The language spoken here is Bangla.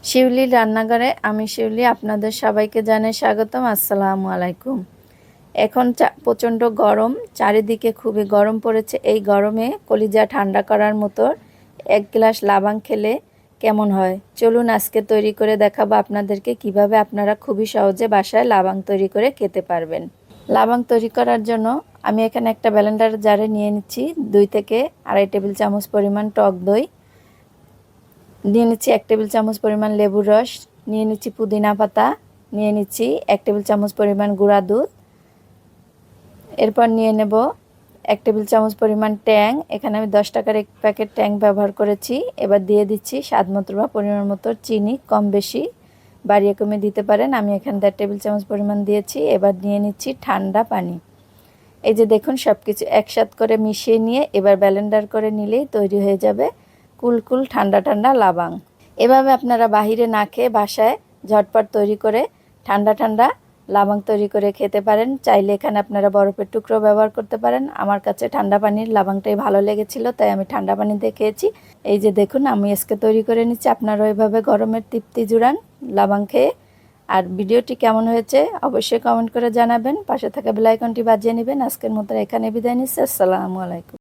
শিউলির রান্নাঘরে আমি শিউলি আপনাদের সবাইকে জানাই স্বাগতম। আসসালামু আলাইকুম। এখন প্রচণ্ড গরম, চারিদিকে খুবই গরম পড়েছে। এই গরমে কলিজা ঠান্ডা করার মতো এক গ্লাস লাবাং খেলে কেমন হয়, চলুন আজকে তৈরি করে দেখাবো আপনাদেরকে কিভাবে আপনারা খুবই সহজে বাসায় লাবাং তৈরি করে খেতে পারবেন। লাবাং তৈরি করার জন্য আমি এখানে একটা ব্লেন্ডার জারে নিয়ে নিচ্ছি 2 থেকে আড়াই টেবিল চামচ পরিমাণ টক দই, নিয়ে নিচ্ছি 1 টেবিল চামচ পরিমাণ লেবুর রস, নিয়ে নিচ্ছি পুদিনা পাতা, নিয়ে নিচ্ছি 1 টেবিল চামচ পরিমাণ গুঁড়া দুধ। এরপর নিয়ে নেব 1 টেবিল চামচ পরিমাণ ট্যাং। এখানে আমি 10 টাকার এক প্যাকেট ট্যাং ব্যবহার করেছি। এবার দিয়ে দিচ্ছি স্বাদ মতো বা পরিমাণ মতো চিনি, কম বেশি বাড়িয়ে কমে দিতে পারেন। আমি এখানে 1.5 টেবিল চামচ পরিমাণ দিয়েছি। এবার নিয়ে নিচ্ছি ঠান্ডা পানি। এই যে দেখুন সব কিছু একসাথে করে মিশিয়ে নিয়ে এবার ব্লেন্ডার করে নিলেই তৈরি হয়ে যাবে কুলকুল ঠান্ডা ঠান্ডা লাবাং। এভাবে আপনারা বাহিরে না খেয়ে বাসায় ঝটপট তৈরি করে ঠান্ডা ঠান্ডা লাবাং তৈরি করে খেতে পারেন। চাইলে এখানে আপনারা বরফের টুকরো ব্যবহার করতে পারেন। আমার কাছে ঠান্ডা পানির লাবাংটাই ভালো লেগেছিল, তাই আমি ঠান্ডা পানি দিয়ে খেয়েছি। এই যে দেখুন আমি আজকে তৈরি করে নিচ্ছি। আপনারাও এভাবে গরমের তৃপ্তি জুড়ান লাবাং খেয়ে। আর ভিডিওটি কেমন হয়েছে অবশ্যই কমেন্ট করে জানাবেন। পাশে থাকা বেল আইকনটি বাজিয়ে নেবেন। আজকের মতো এখানে বিদায় নিচ্ছি। আসসালামু আলাইকুম।